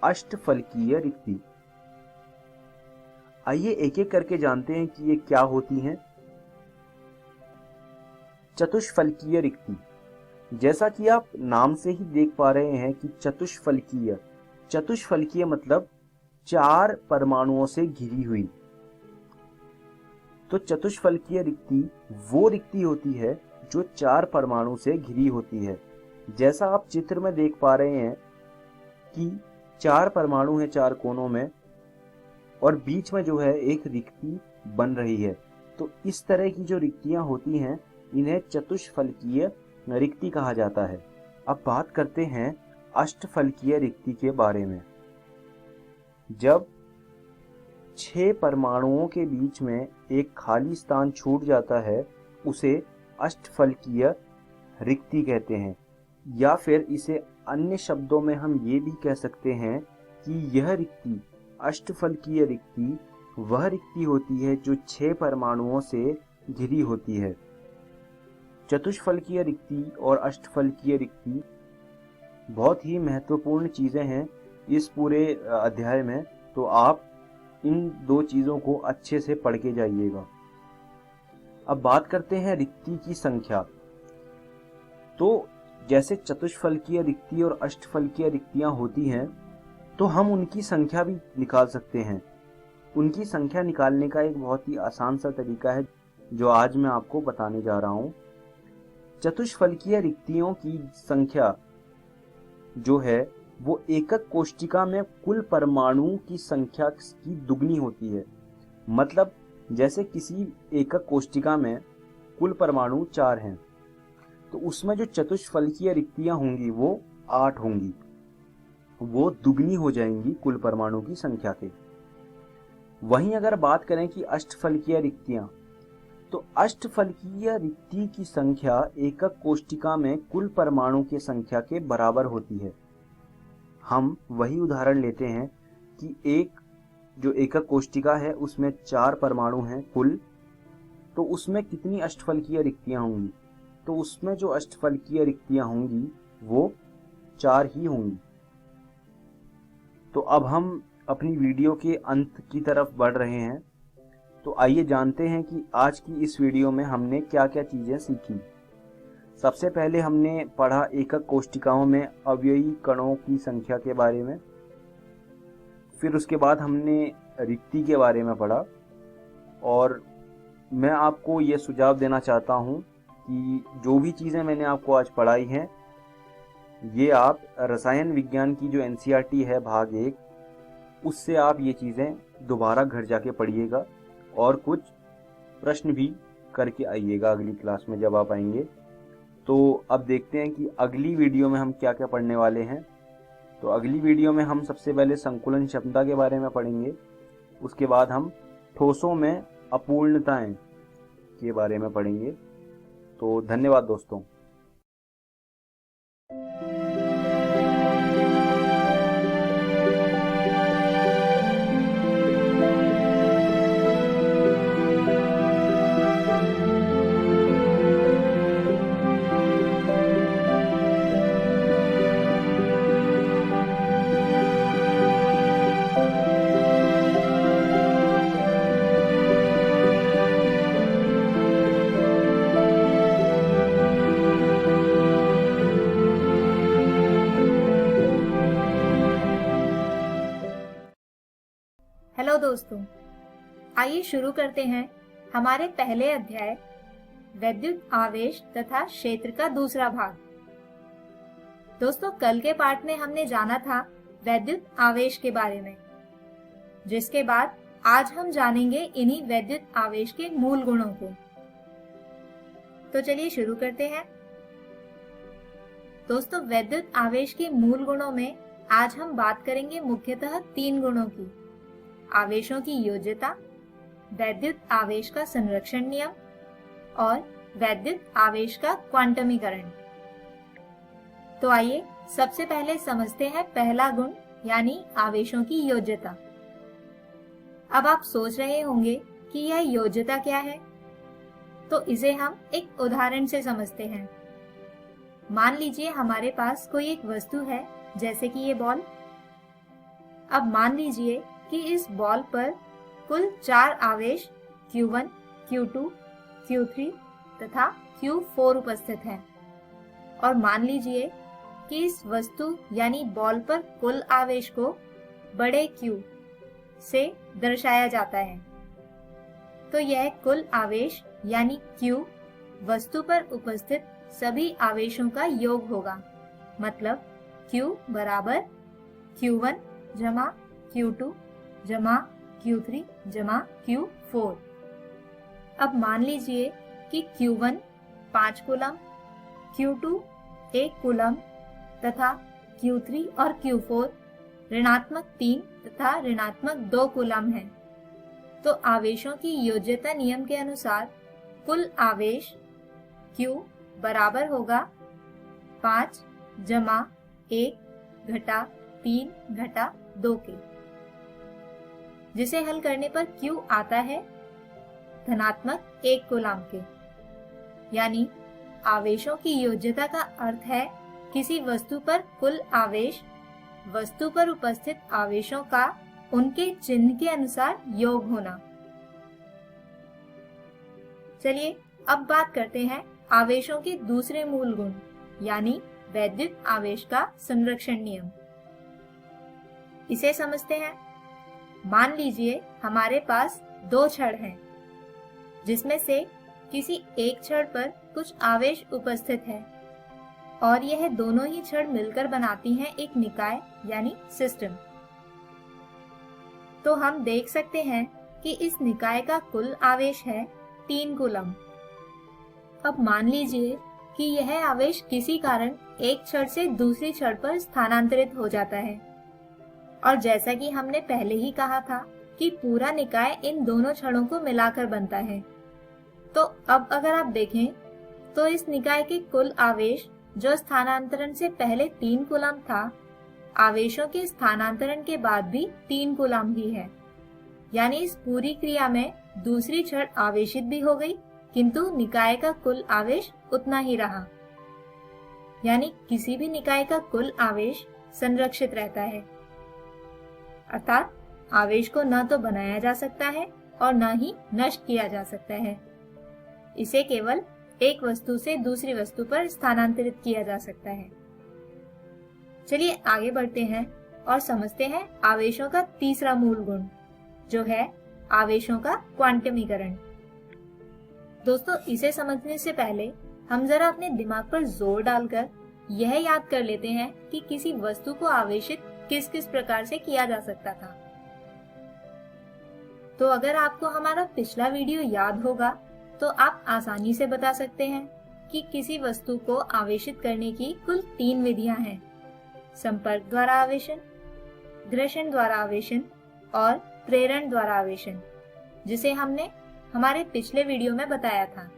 अष्टफलकीय रिक्ति। आइए एक एक करके जानते हैं कि ये क्या होती हैं। चतुष्फलकीय रिक्ति, जैसा कि आप नाम से ही देख पा रहे हैं कि चतुष्फलकीय मतलब 4 परमाणुओं से घिरी हुई। तो चतुष्फलकीय रिक्ति वो रिक्ति होती है जो 4 परमाणु से घिरी होती है। जैसा आप चित्र में देख पा रहे हैं कि 4 परमाणु हैं 4 कोनों में और बीच में जो है एक रिक्ति बन रही है। तो इस तरह की जो रिक्तियां होती हैं इन्हें चतुष्फलकीय रिक्ति कहा जाता है। अब बात करते हैं अष्टफलकीय रिक्ति के बारे में। जब 6 परमाणुओं के बीच में एक खाली स्थान छूट जाता है उसे अष्टफलकीय रिक्ति कहते हैं, या फिर इसे अन्य शब्दों में हम ये भी कह सकते हैं कि यह रिक्ति, अष्टफलकीय रिक्ति, वह रिक्ति होती है जो 6 परमाणुओं से घिरी होती है। चतुष्फलकीय रिक्ति और अष्टफलकीय रिक्ति बहुत ही महत्वपूर्ण चीजें हैं इस पूरे अध्याय में। तो आप इन 2 चीजों को अच्छे से पढ़ के जाइएगा। अब बात करते हैं रिक्ति की संख्या। तो जैसे चतुष्फलकीय रिक्ति और अष्टफलकीय रिक्तियां होती हैं तो हम उनकी संख्या भी निकाल सकते हैं। उनकी संख्या निकालने का एक बहुत ही आसान सा तरीका है जो आज मैं आपको बताने जा रहा हूं। चतुष्फलकीय रिक्तियों की संख्या जो है वो एकक कोष्टिका में कुल परमाणु की संख्या की दुगनी होती है। मतलब जैसे किसी एकक कोष्टिका में कुल परमाणु 4 हैं तो उसमें जो चतुष्फलकीय रिक्तियां होंगी वो 8 होंगी, वो दुगनी हो जाएंगी कुल परमाणु की संख्या के। वहीं अगर बात करें कि अष्टफलकीय रिक्तियां, तो अष्टफलकीय रिक्ति की संख्या एकक कोष्टिका में कुल परमाणु की संख्या के बराबर होती है। हम वही उदाहरण लेते हैं कि एक जो एकक कोष्टिका है उसमें 4 परमाणु हैं कुल, तो उसमें कितनी अष्टफलकीय रिक्तियां होंगी? तो उसमें जो अष्टफलकीय रिक्तियां होंगी वो 4 ही होंगी। तो अब हम अपनी वीडियो के अंत की तरफ बढ़ रहे हैं। तो आइए जानते हैं कि आज की इस वीडियो में हमने क्या क्या चीज़ें सीखी। सबसे पहले हमने पढ़ा एकक कोष्ठिकाओं में अवयवी कणों की संख्या के बारे में। फिर उसके बाद हमने रिक्ति के बारे में पढ़ा, और मैं आपको ये सुझाव देना चाहता हूँ कि जो भी चीज़ें मैंने आपको आज पढ़ाई हैं, ये आप रसायन विज्ञान की जो एनसीईआरटी है भाग 1, उससे आप ये चीज़ें दोबारा घर जाके पढ़िएगा और कुछ प्रश्न भी करके आइएगा अगली क्लास में जब आप आएंगे। तो अब देखते हैं कि अगली वीडियो में हम क्या क्या पढ़ने वाले हैं। तो अगली वीडियो में हम सबसे पहले संकुलन क्षमता के बारे में पढ़ेंगे। उसके बाद हम ठोसों में अपूर्णताएं के बारे में पढ़ेंगे। तो धन्यवाद दोस्तों। हेलो दोस्तों, आइए शुरू करते हैं हमारे पहले अध्याय वैद्युत आवेश तथा क्षेत्र का दूसरा भाग। दोस्तों, कल के पाठ में हमने जाना था वैद्युत आवेश के बारे में, जिसके बाद आज हम जानेंगे इन्हीं वैद्युत आवेश के मूल गुणों को। तो चलिए शुरू करते हैं। दोस्तों, वैद्युत आवेश के मूल गुणों में आज हम बात करेंगे मुख्यतः 3 गुणों की: आवेशों की योज्यता, वैद्युत आवेश का संरक्षण नियम और वैद्युत आवेश का क्वांटमीकरण। तो आइए सबसे पहले समझते हैं पहला गुण, यानी आवेशों की योज्यता। अब आप सोच रहे होंगे कि यह योज्यता क्या है, तो इसे हम एक उदाहरण से समझते हैं। मान लीजिए हमारे पास कोई एक वस्तु है, जैसे कि ये बॉल। अब मान लीजिए कि इस बॉल पर कुल 4 आवेश Q1, Q2, Q3 तथा Q4 उपस्थित हैं। और मान लीजिए कि इस वस्तु यानी बॉल पर कुल आवेश को बड़े Q से दर्शाया जाता है। तो यह कुल आवेश यानी Q वस्तु पर उपस्थित सभी आवेशों का योग होगा। मतलब Q बराबर Q1 जमा Q2 जमा Q3 जमा Q4। अब मान लीजिए कि Q1 5 कूलम, Q2 1 कूलम तथा Q3 और Q4 ऋणात्मक 3 तथा ऋणात्मक 2 कूलम है। तो आवेशों की योज्यता नियम के अनुसार कुल आवेश Q बराबर होगा 5 जमा 1 घटा 3 घटा 2 के, जिसे हल करने पर Q आता है धनात्मक 1 कूलम के। यानी आवेशों की योज्यता का अर्थ है किसी वस्तु पर कुल आवेश वस्तु पर उपस्थित आवेशों का उनके चिन्ह के अनुसार योग होना। चलिए अब बात करते हैं आवेशों के दूसरे मूल गुण, यानी वैद्युत आवेश का संरक्षण नियम। इसे समझते हैं। मान लीजिए हमारे पास 2 छड़ हैं, जिसमें से किसी एक छड़ पर कुछ आवेश उपस्थित है और यह दोनों ही छड़ मिलकर बनाती हैं एक निकाय यानी सिस्टम। तो हम देख सकते हैं कि इस निकाय का कुल आवेश है 3 कूलम। अब मान लीजिए कि यह आवेश किसी कारण एक छड़ से दूसरी छड़ पर स्थानांतरित हो जाता है, और जैसा कि हमने पहले ही कहा था कि पूरा निकाय इन दोनों छड़ों को मिलाकर बनता है। तो अब अगर आप देखें तो इस निकाय के कुल आवेश जो स्थानांतरण से पहले 3 कूलम था, आवेशों के स्थानांतरण के बाद भी 3 कूलम ही है। यानी इस पूरी क्रिया में दूसरी छड़ आवेशित भी हो गई, किंतु निकाय का कुल आवेश उतना ही रहा। यानी किसी भी निकाय का कुल आवेश संरक्षित रहता है, अर्थात आवेश को न तो बनाया जा सकता है और न ही नष्ट किया जा सकता है। इसे केवल एक वस्तु से दूसरी वस्तु पर स्थानांतरित किया जा सकता है। चलिए आगे बढ़ते हैं और समझते हैं आवेशों का तीसरा मूल गुण, जो है आवेशों का क्वांटमीकरण। दोस्तों, इसे समझने से पहले हम जरा अपने दिमाग पर जोर डालकर यह याद कर लेते हैं कि किसी वस्तु को आवेशित किस किस प्रकार से किया जा सकता था। तो अगर आपको हमारा पिछला वीडियो याद होगा तो आप आसानी से बता सकते हैं कि किसी वस्तु को आवेशित करने की कुल 3 विधियां हैं: संपर्क द्वारा आवेशन, घर्षण द्वारा आवेशन और प्रेरण द्वारा आवेशन, जिसे हमने हमारे पिछले वीडियो में बताया था।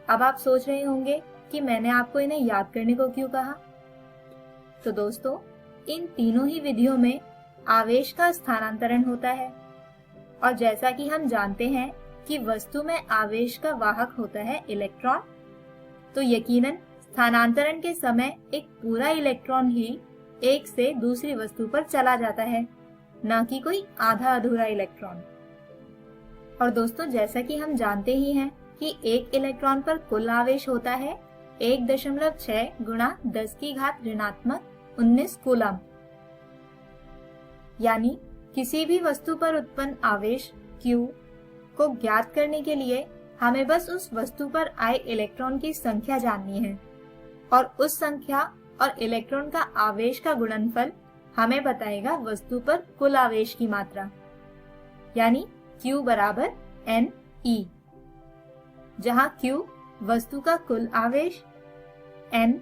अब आप सोच रहे होंगे कि मैंने आपको इन्हें याद करने को क्यों कहा। तो दोस्तों, इन तीनों ही विधियों में आवेश का स्थानांतरण होता है, और जैसा कि हम जानते हैं कि वस्तु में आवेश का वाहक होता है इलेक्ट्रॉन, तो यकीनन स्थानांतरण के समय एक पूरा इलेक्ट्रॉन ही एक से दूसरी वस्तु पर चला जाता है, न कि कोई आधा अधूरा इलेक्ट्रॉन। और दोस्तों, जैसा कि हम जानते ही हैं कि एक इलेक्ट्रॉन पर कुल आवेश होता है 1.6 गुणा 10 की घात ऋणात्मक 19 कूलम। यानी किसी भी वस्तु पर उत्पन्न आवेश Q को ज्ञात करने के लिए हमें बस उस वस्तु पर आए इलेक्ट्रॉन की संख्या जाननी है, और उस संख्या और इलेक्ट्रॉन का आवेश का गुणनफल हमें बताएगा वस्तु पर कुल आवेश की मात्रा, यानी Q बराबर NE, जहां Q वस्तु का कुल आवेश, N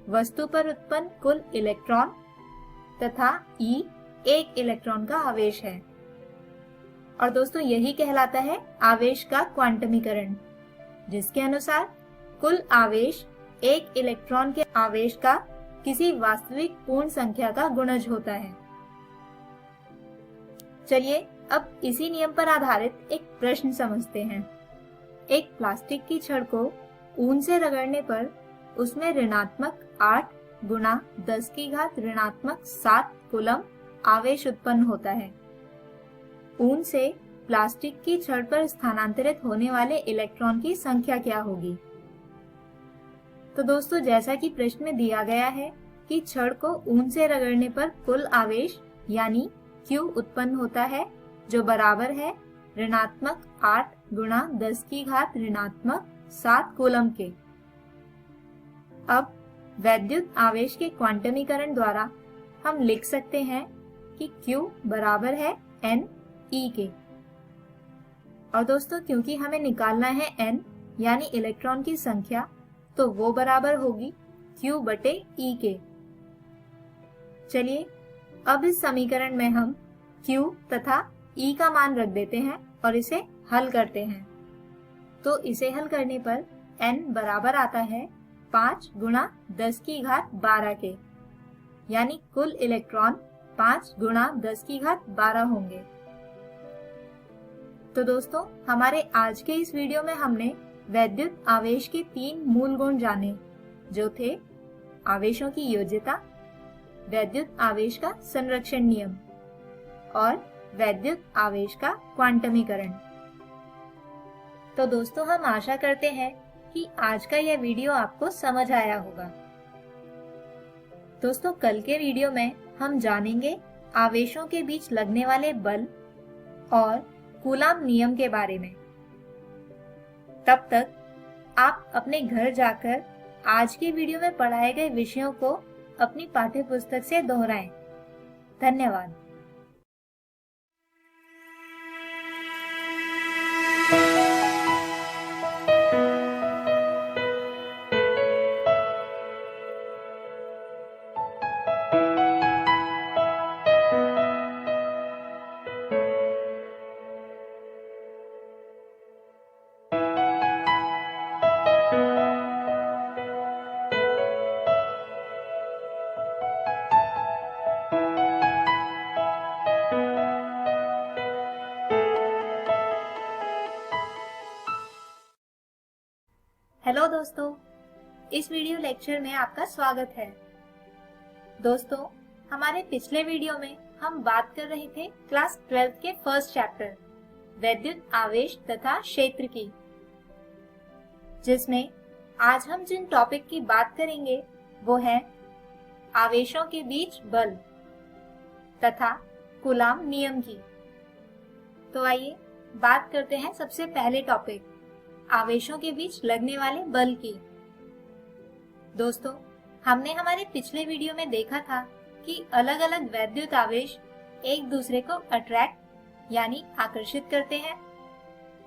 वस्तु पर उत्पन्न कुल इलेक्ट्रॉन तथा E एक इलेक्ट्रॉन का आवेश है। और दोस्तों, यही कहलाता है आवेश का क्वांटमीकरण, जिसके अनुसार कुल आवेश एक इलेक्ट्रॉन के आवेश का किसी वास्तविक पूर्ण संख्या का गुणज होता है। चलिए अब इसी नियम पर आधारित एक प्रश्न समझते हैं। एक प्लास्टिक की छड़ को ऊन से रगड़ने पर उसमें ऋणात्मक 8 गुणा 10 की घात ऋणात्मक 7 कूलम आवेश उत्पन्न होता है। ऊन से प्लास्टिक की छड़ पर स्थानांतरित होने वाले इलेक्ट्रॉन की संख्या क्या होगी? तो दोस्तों, जैसा कि प्रश्न में दिया गया है कि छड़ को ऊन से रगड़ने पर कुल आवेश यानी Q उत्पन्न होता है, जो बराबर है ऋणात्मक 8 गुणा 10 की घात ऋणात्मक 7 कूलम के। अब वैद्युत आवेश के क्वांटमीकरण द्वारा हम लिख सकते हैं कि Q बराबर है NE के। और दोस्तों, क्योंकि हमें निकालना है N यानी इलेक्ट्रॉन की संख्या, तो वो बराबर होगी Q बटे E के। चलिए अब इस समीकरण में हम Q तथा E का मान रख देते हैं और इसे हल करते हैं। तो इसे हल करने पर N बराबर आता है 5 गुणा 10 की घात 12 के, यानी कुल इलेक्ट्रॉन 5 गुणा 10 की घात 12 होंगे। तो दोस्तों, हमारे आज के इस वीडियो में हमने वैद्युत आवेश के 3 मूल गुण जाने, जो थे आवेशों की योज्यता, वैद्युत आवेश का संरक्षण नियम और वैद्युत आवेश का क्वांटमीकरण। तो दोस्तों, हम आशा करते हैं कि आज का यह वीडियो आपको समझ आया होगा। दोस्तों, कल के वीडियो में हम जानेंगे आवेशों के बीच लगने वाले बल और कूलाम नियम के बारे में। तब तक आप अपने घर जाकर आज के वीडियो में पढ़ाए गए विषयों को अपनी पाठ्यपुस्तक से दोहराएं। धन्यवाद। हेलो दोस्तों, इस वीडियो लेक्चर में आपका स्वागत है। दोस्तों, हमारे पिछले वीडियो में हम बात कर रहे थे क्लास 12 के फर्स्ट चैप्टर वैद्युत आवेश तथा क्षेत्र की, जिसमें आज हम जिन टॉपिक की बात करेंगे वो है आवेशों के बीच बल तथा कूलाम नियम की। तो आइए बात करते हैं सबसे पहले टॉपिक आवेशों के बीच लगने वाले बल की। दोस्तों, हमने हमारे पिछले वीडियो में देखा था कि अलग अलग वैद्युत आवेश एक दूसरे को अट्रैक्ट यानी आकर्षित करते हैं,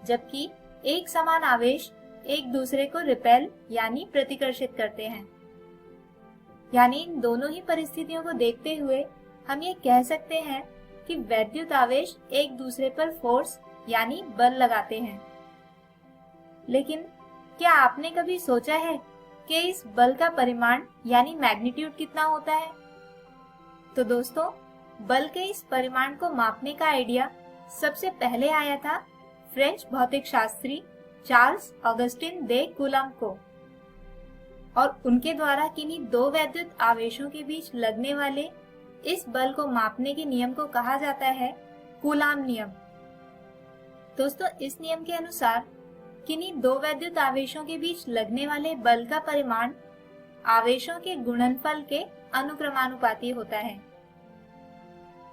जबकि एक समान आवेश एक दूसरे को रिपेल यानी प्रतिकर्षित करते हैं। यानी इन दोनों ही परिस्थितियों को देखते हुए हम ये कह सकते हैं कि वैद्युत आवेश एक दूसरे पर फोर्स यानी बल लगाते हैं। लेकिन क्या आपने कभी सोचा है कि इस बल का परिमाण यानी मैग्नीट्यूड कितना होता है? तो दोस्तों, बल के इस परिमाण को मापने का आइडिया सबसे पहले आया था फ्रेंच भौतिक शास्त्री चार्ल्स ऑगस्टिन दे कूलम को, और उनके द्वारा किन्हीं दो वैद्युत आवेशों के बीच लगने वाले इस बल को मापने के नियम को कहा जाता है कूलाम नियम। दोस्तों, इस नियम के अनुसार किन्हीं दो वैद्युत आवेशों के बीच लगने वाले बल का परिमाण आवेशों के गुणनफल के अनुक्रमानुपाती होता है।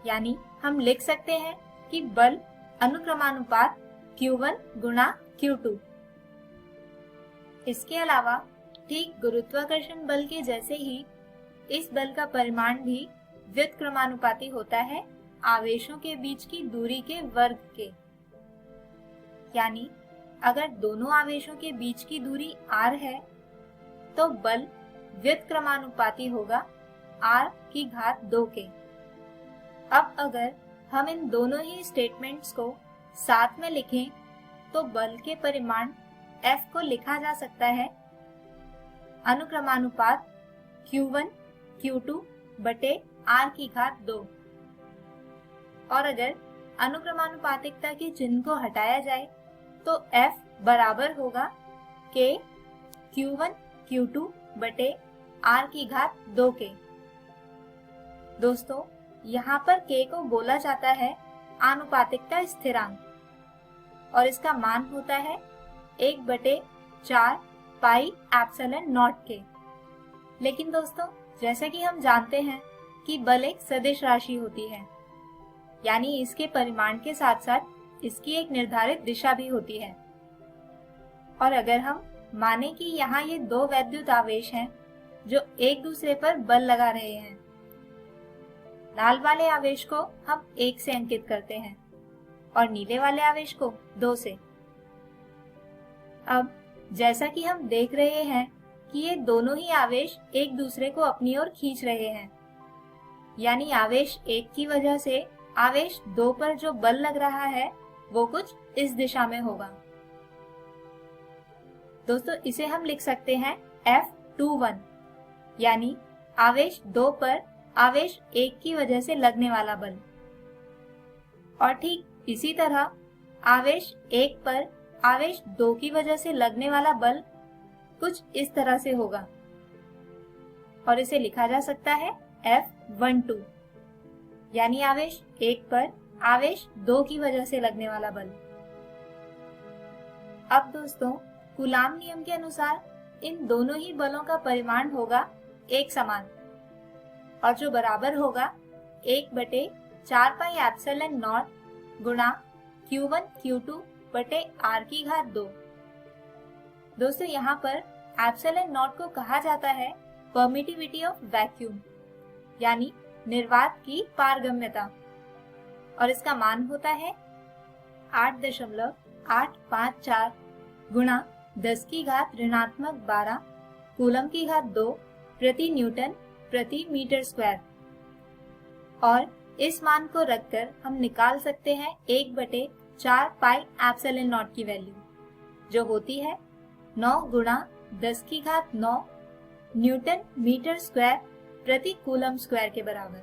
यानी हम लिख सकते हैं कि बल अनुक्रमानुपात Q1 गुणा Q2। इसके अलावा ठीक गुरुत्वाकर्षण बल के जैसे ही इस बल का परिमाण भी व्युत्क्रमानुपाती होता है आवेशों के बीच की दूरी के वर्ग के। यानी अगर दोनों आवेशों के बीच की दूरी r है तो बल व्युत्क्रमानुपाती होगा r की घात 2 के। अब अगर हम इन दोनों ही स्टेटमेंट्स को साथ में लिखें तो बल के परिमाण F को लिखा जा सकता है अनुक्रमानुपात Q1 Q2 बटे r की घात 2। और अगर अनुक्रमानुपातिकता के चिन्ह को हटाया जाए तो F बराबर होगा K Q1 Q2 बटे R की घात 2 के। दोस्तों, यहाँ पर K को बोला जाता है आनुपातिकता स्थिरांक और इसका मान होता है 1/4 पाई एप्सिलॉन नॉट के। लेकिन दोस्तों, जैसा कि हम जानते हैं कि बल एक सदिश राशि होती है, यानी इसके परिमाण के साथ साथ इसकी एक निर्धारित दिशा भी होती है। और अगर हम माने कि यहाँ ये दो वैद्युत आवेश हैं जो एक दूसरे पर बल लगा रहे हैं, लाल वाले आवेश को हम 1 से अंकित करते हैं और नीले वाले आवेश को 2 से। अब जैसा कि हम देख रहे हैं कि ये दोनों ही आवेश एक दूसरे को अपनी ओर खींच रहे हैं, यानी आवेश 1 की वजह से आवेश 2 पर जो बल लग रहा है वो कुछ इस दिशा में होगा। दोस्तों, इसे हम लिख सकते हैं F21, यानी आवेश 2 पर आवेश 1 की वजह से लगने वाला बल। और ठीक इसी तरह आवेश 1 पर आवेश 2 की वजह से लगने वाला बल कुछ इस तरह से होगा और इसे लिखा जा सकता है F12, यानी आवेश 1 पर आवेश 2 की वजह से लगने वाला बल। अब दोस्तों, कूलाम नियम के अनुसार इन दोनों ही बलों का परिमाण होगा एक समान और जो बराबर होगा 1/4 पाई एप्सिलॉन नॉट गुणा Q1 Q2 बटे R की घात 2। दोस्तों, यहाँ पर एप्सिलॉन नॉट को कहा जाता है परमिटिविटी ऑफ वैक्यूम, यानी निर्वात की पारगम्यता, और इसका मान होता है 8.854 गुणा 10 की घात ऋणात्मक 12 कूलम की घात 2 प्रति न्यूटन प्रति मीटर स्क्वायर। और इस मान को रखकर हम निकाल सकते हैं 1/4 पाई एप्सिलॉन नॉट की वैल्यू, जो होती है 9 गुणा 10 की घात 9 न्यूटन मीटर स्क्वायर प्रति कूलम स्क्वायर के बराबर।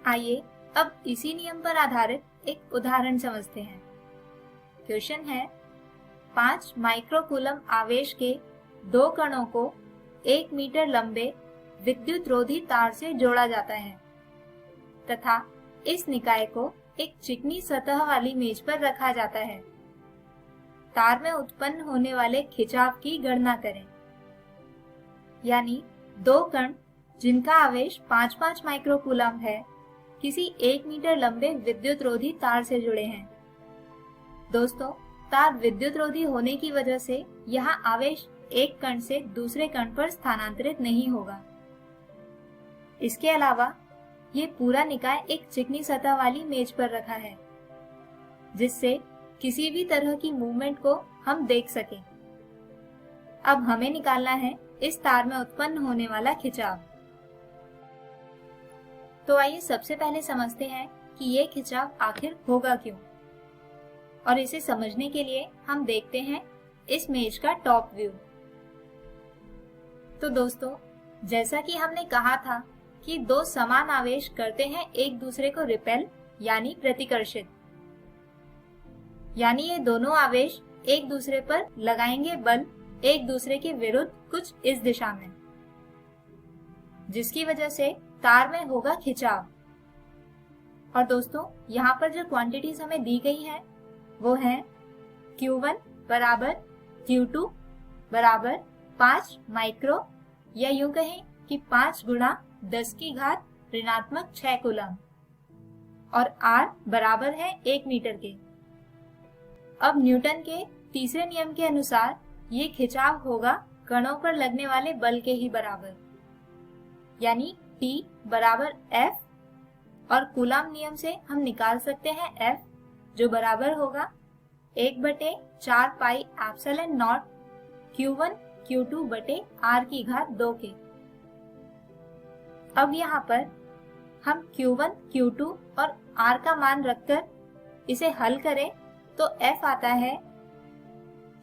आइए अब इसी नियम पर आधारित एक उदाहरण समझते हैं। क्वेश्चन है, 5 माइक्रोकूलम आवेश के 2 कणों को 1 मीटर लंबे विद्युत रोधी तार से जोड़ा जाता है तथा इस निकाय को एक चिकनी सतह वाली मेज पर रखा जाता है। तार में उत्पन्न होने वाले खिंचाव की गणना करें। यानी 2 कण जिनका आवेश 5-5 माइक्रोकूलम है किसी 1 मीटर लंबे विद्युत रोधी तार से जुड़े हैं। दोस्तों, तार विद्युत रोधी होने की वजह से यहाँ आवेश एक कण से दूसरे कण पर स्थानांतरित नहीं होगा। इसके अलावा ये पूरा निकाय एक चिकनी सतह वाली मेज पर रखा है जिससे किसी भी तरह की मूवमेंट को हम देख सकें। अब हमें निकालना है इस तार में उत्पन्न होने वाला खिंचाव। तो आइए सबसे पहले समझते हैं कि ये खिंचाव आखिर होगा क्यों, और इसे समझने के लिए हम देखते हैं इस मेज का टॉप व्यू। तो दोस्तों, जैसा कि हमने कहा था कि 2 समान आवेश करते हैं एक दूसरे को रिपेल यानी प्रतिकर्षित, यानी ये दोनों आवेश एक दूसरे पर लगाएंगे बल एक दूसरे के विरुद्ध कुछ इस दिशा में, जिसकी वजह से तार में होगा खिंचाव। और दोस्तों, यहाँ पर जो क्वांटिटीज हमें दी गई है वो है Q1 बराबर Q2 बराबर 5 माइक्रो, या यूं कहें कि 5 गुणा 10 की घात ऋणात्मक 6 कूलम, और R बराबर है 1 मीटर के। अब न्यूटन के तीसरे नियम के अनुसार ये खिंचाव होगा कणों पर लगने वाले बल के ही बराबर, यानी T बराबर F, और कूलम नियम से हम निकाल सकते हैं F, जो बराबर होगा 1/4 pi epsilon not Q1 Q2 बटे R की घात 2 के। अब यहाँ पर हम Q1 Q2 और R का मान रखकर इसे हल करें तो F आता है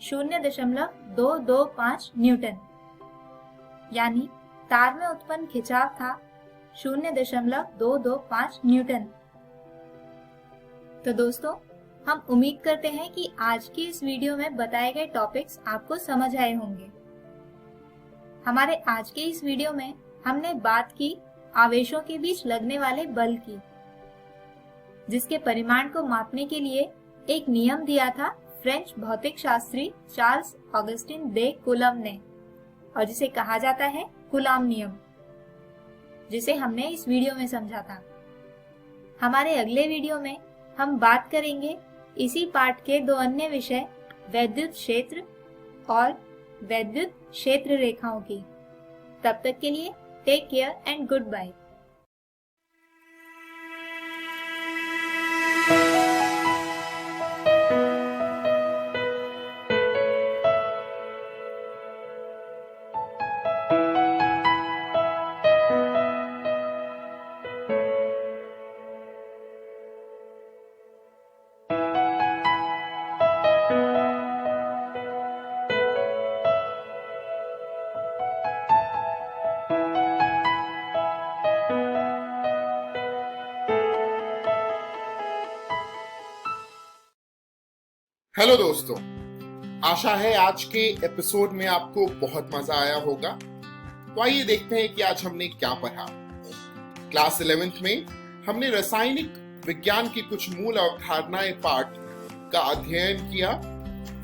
0.225 न्यूटन, यानी तार में उत्पन्न खिंचाव था 0.225 न्यूटन। तो दोस्तों, हम उम्मीद करते हैं कि आज की इस वीडियो में बताए गए टॉपिक्स आपको समझ आए होंगे। हमारे आज के इस वीडियो में हमने बात की आवेशों के बीच लगने वाले बल की, जिसके परिमाण को मापने के लिए एक नियम दिया था फ्रेंच भौतिक शास्त्री चार्ल्स ऑगस्टिन दे कूलम ने, और जिसे कहा जाता है कूलम नियम, जिसे हमने इस वीडियो में समझा था। हमारे अगले वीडियो में हम बात करेंगे इसी पाठ के 2 अन्य विषय वैद्युत क्षेत्र और वैद्युत क्षेत्र रेखाओं की। तब तक के लिए take care and goodbye. Hello दोस्तों, आशा है आज के एपिसोड में आपको बहुत मजा आया होगा। तो आइए देखते हैं कि आज हमने क्या पढ़ा। क्लास 11th में हमने रासायनिक विज्ञान की कुछ मूल अवधारणाएं पाठ का अध्ययन किया।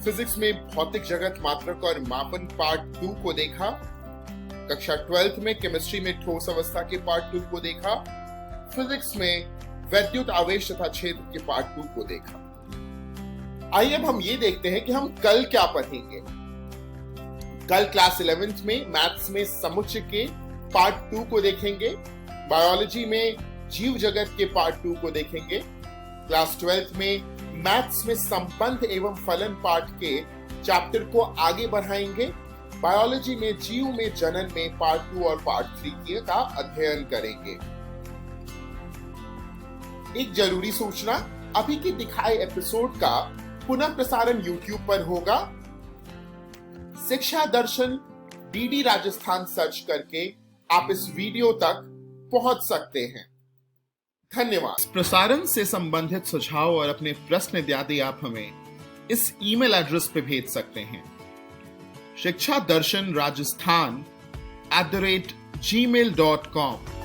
फिजिक्स में भौतिक जगत मात्रक और मापन पार्ट 2 को देखा। कक्षा 12th में केमिस्ट्री में ठोस अवस्था के पार्ट 2 को देखा। फिजिक्स में वैद्युत आवेश तथा क्षेत्र के पार्ट 2 को देखा। आइए अब हम ये देखते हैं कि हम कल क्या पढ़ेंगे। कल क्लास 11th में मैथ्स में समुच्चय के पार्ट 2 को देखेंगे। बायोलॉजी में जीव जगत के पार्ट 2 को देखेंगे। क्लास 12th में मैथ्स में संबंध एवं फलन पार्ट के चैप्टर को आगे बढ़ाएंगे। बायोलॉजी में जीव में जनन में पार्ट 2 और पार्ट 3 का अध्ययन करेंगे। एक जरूरी सूचना, अभी के दिखाए एपिसोड का पुनः प्रसारण YouTube पर होगा। शिक्षा दर्शन DD राजस्थान सर्च करके आप इस वीडियो तक पहुंच सकते हैं। धन्यवाद। इस प्रसारण से संबंधित सुझाव और अपने प्रश्न इत्यादि आप हमें इस ईमेल एड्रेस पे भेज सकते हैं शिक्षा दर्शन राजस्थान @gmail.com।